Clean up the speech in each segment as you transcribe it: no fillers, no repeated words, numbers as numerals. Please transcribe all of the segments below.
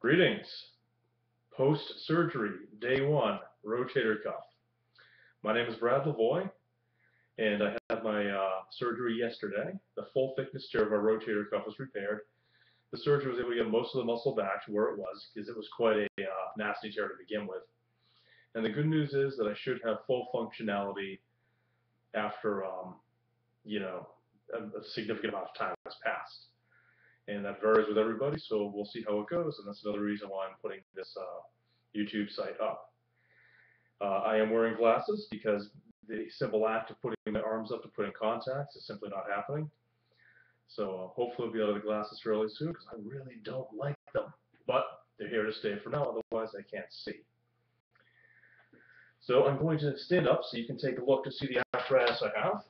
Greetings. Post-surgery, day 1, rotator cuff. My name is Brad Lavoie, and I had my surgery yesterday. The full thickness tear of our rotator cuff was repaired. The surgeon was able to get most of the muscle back to where it was because it was quite a nasty tear to begin with. And the good news is that I should have full functionality after, a significant amount of time has passed. And that varies with everybody, so we'll see how it goes, and that's another reason why I'm putting this YouTube site up. I am wearing glasses because the simple act of putting my arms up to put in contacts is simply not happening. So hopefully I'll be out of the glasses fairly soon because I really don't like them. But they're here to stay for now, otherwise I can't see. So I'm going to stand up so you can take a look to see the apparatus I have.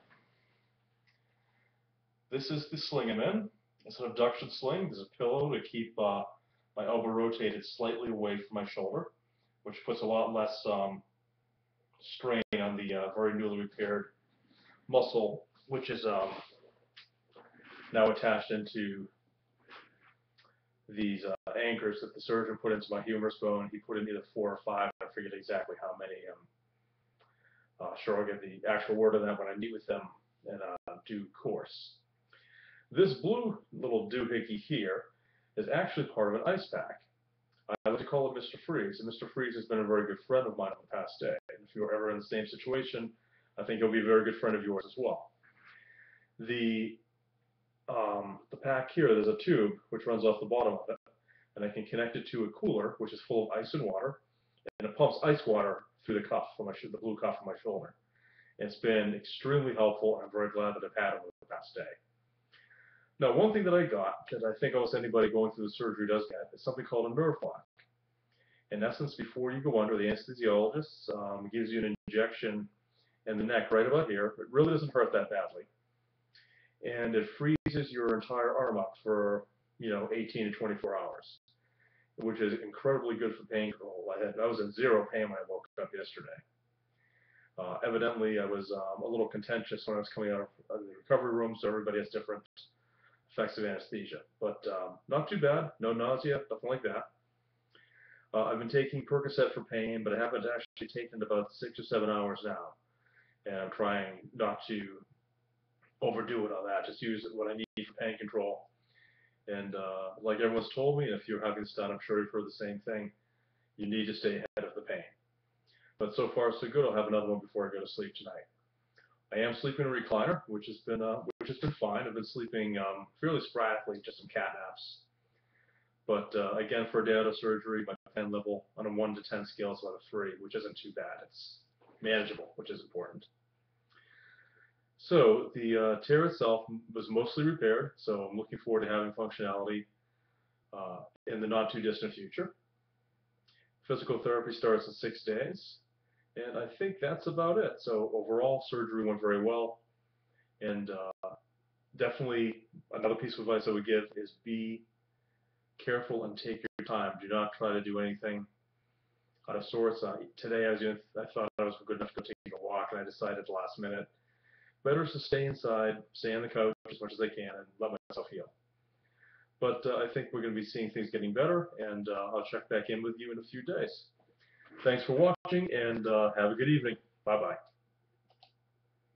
This is the sling I'm in. It's an abduction sling. There's a pillow to keep my elbow rotated slightly away from my shoulder, which puts a lot less strain on the very newly repaired muscle, which is now attached into these anchors that the surgeon put into my humerus bone. He put in either 4 or 5. I forget exactly how many. Sure, I'll get the actual word of that when I meet with them in due course. This blue little doohickey here is actually part of an ice pack. I like to call it Mr. Freeze, and Mr. Freeze has been a very good friend of mine in the past day. And if you're ever in the same situation, I think he'll be a very good friend of yours as well. The pack here, there's a tube which runs off the bottom of it, and I can connect it to a cooler which is full of ice and water, and it pumps ice water through the cuff, the blue cuff on my shoulder. It's been extremely helpful, and I'm very glad that I've had it over the past day. Now, one thing that I got, that I think almost anybody going through the surgery does get, is something called a nerve block. In essence, before you go under, the anesthesiologist gives you an injection in the neck right about here. It really doesn't hurt that badly. And it freezes your entire arm up for, 18 to 24 hours, which is incredibly good for pain control. I was in zero pain when I woke up yesterday. Evidently, I was a little contentious when I was coming out of the recovery room, so everybody has different effects of anesthesia. But not too bad, no nausea, nothing like that. I've been taking Percocet for pain, but I haven't actually taken it about 6 or 7 hours now. And I'm trying not to overdo it on that, just use what I need for pain control. And like everyone's told me, if you're having this done, I'm sure you've heard the same thing, you need to stay ahead of the pain. But so far so good. I'll have another one before I go to sleep tonight. I am sleeping in a recliner, which has been fine. I've been sleeping fairly sporadically, just some cat naps. But again, for a day out of surgery, my pain level on a 1 to 10 scale is about a 3, which isn't too bad. It's manageable, which is important. So the tear itself was mostly repaired, so I'm looking forward to having functionality in the not too distant future. Physical therapy starts in 6 days, and I think that's about it. So overall, surgery went very well, and definitely another piece of advice I would give is be careful and take your time. Do not try to do anything out of sorts. Today I thought I was good enough to go take a walk, and I decided at the last minute, better to stay inside, stay on the couch as much as I can, and let myself heal. But I think we're going to be seeing things getting better, and I'll check back in with you in a few days. Thanks for watching, and have a good evening. Bye-bye.